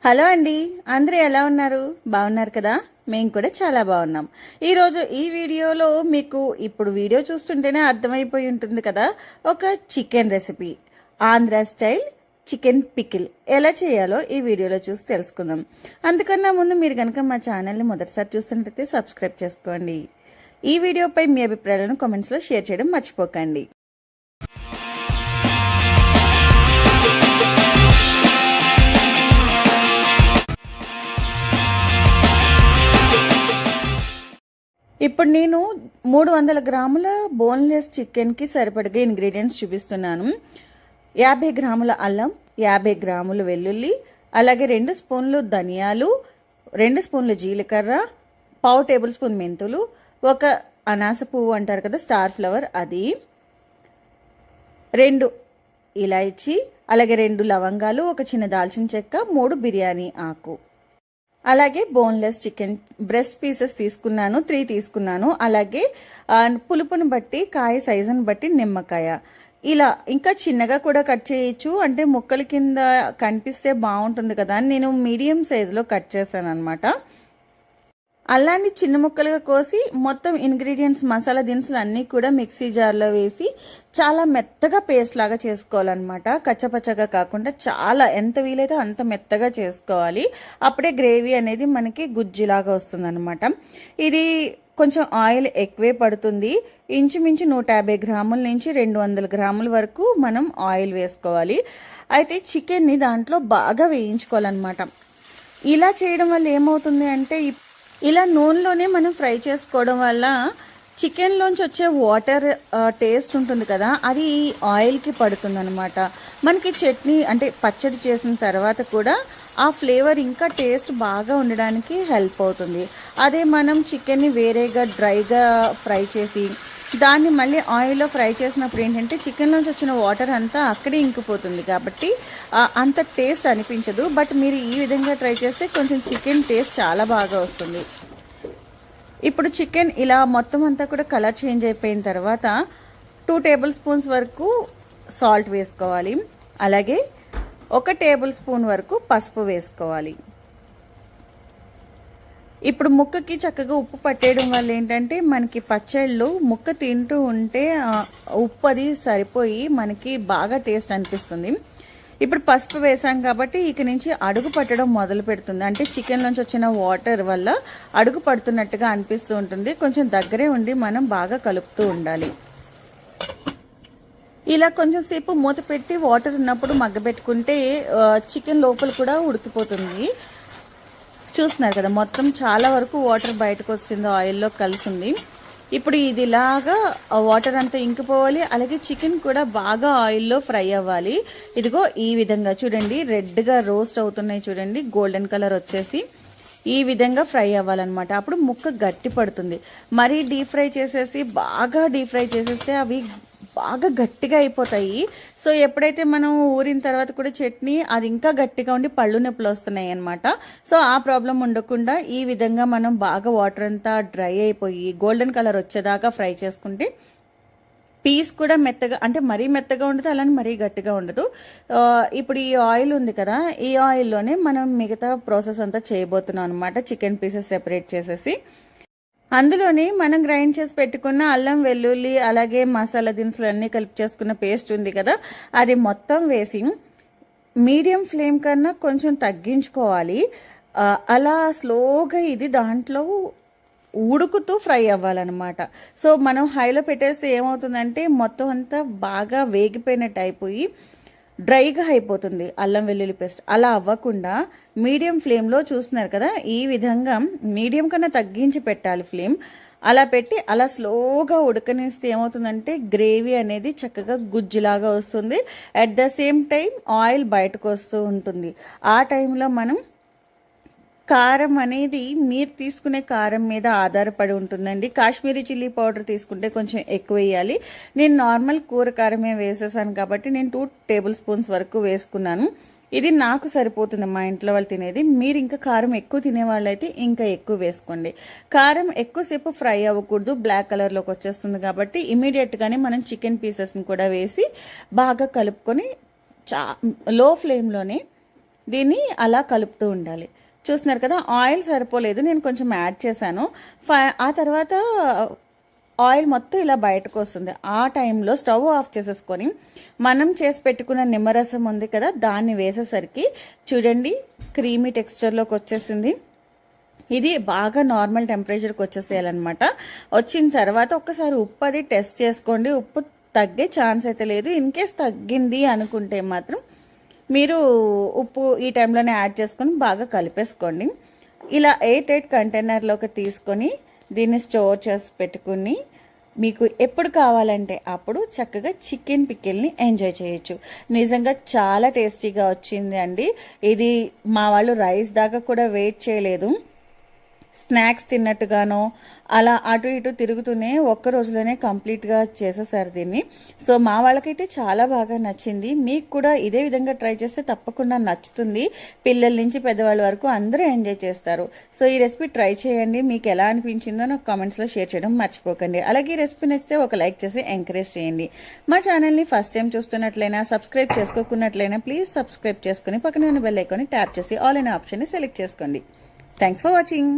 Hello అండి, అందరూ ఎలా ఉన్నారు? బాగున్నారు కదా? మేము కూడా చాలా బాగున్నాం. ఈరోజు ఈ వీడియోలో మీకు ఇప్పుడు వీడియో చూస్తుంటేనే అర్థమైపోయి ఉంటుంది కదా, ఒక chicken recipe, Andhra style chicken pickle ఎలా చేయాలో ఈ వీడియోలో చూసి తెలుసుకుందాం. అందుకన్నా ముందు మీరు కనుక మా ఛానల్ని మొదటిసారి చూస్తున్నట్లయితే సబ్స్క్రైబ్ చేసుకోండి. ఈ వీడియోపై మీ అభిప్రాయాలను కామెంట్స్లో షేర్ చేయడం మర్చిపోకండి. ఇప్పుడు నేను 300 గ్రాముల బోన్లెస్ చికెన్కి సరిపడగా ఇంగ్రీడియంట్స్ చూపిస్తున్నాను. 50 గ్రాముల అల్లం, 50 గ్రాముల వెల్లుల్లి, అలాగే 2 స్పూన్లు ధనియాలు, 2 స్పూన్లు జీలకర్ర, పావు టేబుల్ స్పూన్ మెంతులు, ఒక అనాస పువ్వు అంటారు కదా, స్టార్ ఫ్లవర్, అది 2 ఇలాయచి, అలాగే 2 లవంగాలు, ఒక చిన్న దాల్చిన చెక్క, 3 బిర్యానీ ఆకు, అలాగే బోన్లెస్ చికెన్ బ్రెస్ట్ పీసెస్ తీసుకున్నాను, 3 తీసుకున్నాను. అలాగే పులుపుని బట్టి, కాయ సైజుని బట్టి నిమ్మకాయ. ఇలా ఇంకా చిన్నగా కూడా కట్ చేయొచ్చు, అంటే ముక్కల కింద కనిపిస్తే బాగుంటుంది కదా అని నేను మీడియం సైజులో కట్ చేశాను అనమాట. అల్లాన్ని చిన్న ముక్కలుగా కోసి మొత్తం ఇంగ్రీడియంట్స్ మసాలా దినుసులు అన్నీ కూడా మిక్సీ జార్లో వేసి చాలా మెత్తగా పేస్ట్ లాగా చేసుకోవాలన్నమాట. కచ్చపచ్చగా కాకుండా చాలా ఎంత వీలైతే అంత మెత్తగా చేసుకోవాలి. అప్పుడే గ్రేవీ అనేది మనకి గుజ్జులాగా వస్తుందన్నమాట. ఇది కొంచెం ఆయిల్ ఎక్కువే పడుతుంది. ఇంచుమించు 150 గ్రాముల నుంచి 200 గ్రాముల వరకు మనం ఆయిల్ వేసుకోవాలి. అయితే చికెన్ని దాంట్లో బాగా వేయించుకోవాలన్నమాట. ఇలా చేయడం వల్ల ఏమవుతుంది అంటే, ఇలా నూనెలోనే మనం ఫ్రై చేసుకోవడం వల్ల చికెన్లోంచి వచ్చే వాటర్ టేస్ట్ ఉంటుంది కదా, అది ఈ ఆయిల్కి పడుతుంది అనమాట. మనకి చట్నీ అంటే పచ్చడి చేసిన తర్వాత కూడా ఆ ఫ్లేవర్ ఇంకా టేస్ట్ బాగా ఉండడానికి హెల్ప్ అవుతుంది. అదే మనం చికెన్ని వేరేగా డ్రైగా ఫ్రై చేసి దాన్ని మళ్ళీ ఆయిల్లో ఫ్రై చేసినప్పుడు ఏంటంటే చికెన్లోంచి వచ్చిన వాటర్ అంతా అక్కడే ఇంకిపోతుంది, కాబట్టి అంత టేస్ట్ అనిపించదు. బట్ మీరు ఈ విధంగా ట్రై చేస్తే కొంచెం చికెన్ టేస్ట్ చాలా బాగా వస్తుంది. ఇప్పుడు చికెన్ ఇలా మొత్తం అంతా కూడా కలర్ చేంజ్ అయిపోయిన తర్వాత 2 టేబుల్ స్పూన్స్ వరకు సాల్ట్ వేసుకోవాలి. అలాగే 1 టేబుల్ స్పూన్ వరకు పసుపు వేసుకోవాలి. ఇప్పుడు ముక్కకి చక్కగా ఉప్పు పట్టేయడం వల్ల ఏంటంటే మనకి పచ్చళ్ళు ముక్క తింటూ ఉంటే ఉప్పు అది సరిపోయి మనకి బాగా టేస్ట్ అనిపిస్తుంది. ఇప్పుడు పసుపు వేసాం కాబట్టి ఇక నుంచి అడుగు పట్టడం మొదలు పెడుతుంది. అంటే చికెన్ నుంచి వచ్చిన వాటర్ వల్ల అడుగు పడుతున్నట్టుగా అనిపిస్తూ ఉంటుంది. కొంచెం దగ్గరే ఉండి మనం బాగా కలుపుతూ ఉండాలి. ఇలా కొంచెం సేపు మూత పెట్టి వాటర్ ఉన్నప్పుడు మగ్గబెట్టుకుంటే చికెన్ లోపల కూడా ఉడికిపోతుంది. చూస్తున్నారు కదా, మొత్తం చాలా వరకు వాటర్ బయటకు వస్తుంది, ఆయిల్లో కలిసింది. ఇప్పుడు ఇది ఇలాగా వాటర్ అంతా ఇంకిపోవాలి. అలాగే చికెన్ కూడా బాగా ఆయిల్లో ఫ్రై అవ్వాలి. ఇదిగో ఈ విధంగా చూడండి, రెడ్గా రోస్ట్ అవుతున్నాయి చూడండి, గోల్డెన్ కలర్ వచ్చేసి ఈ విధంగా ఫ్రై అవ్వాలన్నమాట. అప్పుడు ముక్క గట్టి పడుతుంది. మరీ డీప్ ఫ్రై చేసేసి బాగా డీప్ ఫ్రై చేసేస్తే అవి బాగా గట్టిగా అయిపోతాయి. సో ఎప్పుడైతే మనం ఊరిన తర్వాత కూడా చట్నీ అది ఇంకా గట్టిగా ఉండి పళ్ళు నొప్పులు వస్తున్నాయి అనమాట. సో ఆ ప్రాబ్లం ఉండకుండా ఈ విధంగా మనం బాగా వాటర్ అంతా డ్రై అయిపోయి గోల్డెన్ కలర్ వచ్చేదాకా ఫ్రై చేసుకుంటే పీస్ కూడా మెత్తగా, అంటే మరీ మెత్తగా ఉండదు, అలానే మరీ గట్టిగా ఉండదు. ఇప్పుడు ఈ ఆయిల్ ఉంది కదా, ఈ ఆయిల్లోనే మనం మిగతా ప్రాసెస్ అంతా చేయబోతున్నాం అనమాట. చికెన్ పీసెస్ సెపరేట్ చేసేసి అందులోనే మనం గ్రైండ్ చేసి పెట్టుకున్న అల్లం, వెల్లుల్లి, అలాగే మసాలా దినుసులు అన్నీ కలిపి చేసుకున్న పేస్ట్ ఉంది కదా, అది మొత్తం వేసి మీడియం ఫ్లేమ్ కన్నా కొంచెం తగ్గించుకోవాలి. అలా స్లోగా ఇది దాంట్లో ఉడుకుతూ ఫ్రై అవ్వాలన్నమాట. సో మనం హైలో పెట్టేస్తే ఏమవుతుందంటే మొత్తం అంతా బాగా వేగిపోయినట్టు అయిపోయి డ్రైగా అయిపోతుంది అల్లం వెల్లుల్లి పేస్ట్. అలా అవ్వకుండా మీడియం ఫ్లేమ్లో చూస్తున్నారు కదా, ఈ విధంగా మీడియం కన్నా తగ్గించి పెట్టాలి ఫ్లేమ్. అలా పెట్టి అలా స్లోగా ఉడకనిస్తే ఏమవుతుందంటే గ్రేవీ అనేది చక్కగా గుజ్జులాగా వస్తుంది. At the same time oil బయటకు వస్తూ ఉంటుంది. ఆ టైంలో మనం కారం అనేది మీరు తీసుకునే కారం మీద ఆధారపడి ఉంటుందండి. కాశ్మీరీ చిల్లీ పౌడర్ తీసుకుంటే కొంచెం ఎక్కువ వేయాలి. నేను నార్మల్ కూర కారమే వేసేసాను కాబట్టి నేను 2 టేబుల్ స్పూన్స్ వరకు వేసుకున్నాను. ఇది నాకు సరిపోతుంది, మా ఇంట్లో వాళ్ళు తినేది. మీరు ఇంకా కారం ఎక్కువ తినేవాళ్ళైతే ఇంకా ఎక్కువ వేసుకోండి. కారం ఎక్కువసేపు ఫ్రై అవ్వకూడదు, బ్లాక్ కలర్లోకి వచ్చేస్తుంది. కాబట్టి ఇమీడియట్గానే మనం చికెన్ పీసెస్ని కూడా వేసి బాగా కలుపుకొని లో ఫ్లేమ్లోనే దీన్ని అలా కలుపుతూ ఉండాలి. చూస్తున్నారు కదా, ఆయిల్ సరిపోలేదు, నేను కొంచెం యాడ్ చేశాను. ఆ తర్వాత ఆయిల్ మొత్తం ఇలా బయటకు వస్తుంది. ఆ టైంలో స్టవ్ ఆఫ్ చేసేసుకొని మనం చేసి పెట్టుకున్న నిమ్మరసం ఉంది కదా, దాన్ని వేసేసరికి చూడండి క్రీమీ టెక్స్చర్లోకి వచ్చేసింది. ఇది బాగా నార్మల్ టెంపరేచర్కి వచ్చేసేయాలన్నమాట. వచ్చిన తర్వాత ఒక్కసారి ఉప్పు అది టెస్ట్ చేసుకోండి. ఉప్పు తగ్గే ఛాన్స్ అయితే లేదు. ఇన్ కేస్ తగ్గింది అనుకుంటే మాత్రం మీరు ఉప్పు ఈ టైంలోనే యాడ్ చేసుకొని బాగా కలిపేసుకోండి. ఇలా ఎయిర్ టైట్ కంటైనర్లోకి తీసుకొని దీన్ని స్టోర్ చేసి పెట్టుకుని మీకు ఎప్పుడు కావాలంటే అప్పుడు చక్కగా చికెన్ పికిల్ని ఎంజాయ్ చేయొచ్చు. నిజంగా చాలా టేస్టీగా వచ్చింది అండి. ఇది మా వాళ్ళు రైస్ దాకా కూడా వెయిట్ చేయలేదు. స్నాక్స్ తిన్నట్టుగానో అలా అటు ఇటు తిరుగుతూనే ఒక్క రోజులోనే కంప్లీట్గా చేసేసారు దీన్ని. సో మా వాళ్ళకైతే చాలా బాగా నచ్చింది. మీకు కూడా ఇదే విధంగా ట్రై చేస్తే తప్పకుండా నచ్చుతుంది. పిల్లల నుంచి పెద్దవాళ్ళ వరకు అందరూ ఎంజాయ్ చేస్తారు. సో ఈ రెసిపీ ట్రై చేయండి. మీకు ఎలా అనిపించిందో నాకు కామెంట్స్లో షేర్ చేయడం మర్చిపోకండి. అలాగే ఈ రెసిపీ నచ్చితే ఒక లైక్ చేసి ఎంకరేజ్ చేయండి. మా ఛానల్ని ఫస్ట్ టైం చూస్తున్నట్లయినా, సబ్స్క్రైబ్ చేసుకోకున్నట్లయినా ప్లీజ్ సబ్స్క్రైబ్ చేసుకుని పక్కన ఉన్న బెల్ ఐకాన్ని ట్యాప్ చేసి ఆల్ అనే ఆప్షన్ని సెలెక్ట్ చేసుకోండి. Thanks for watching.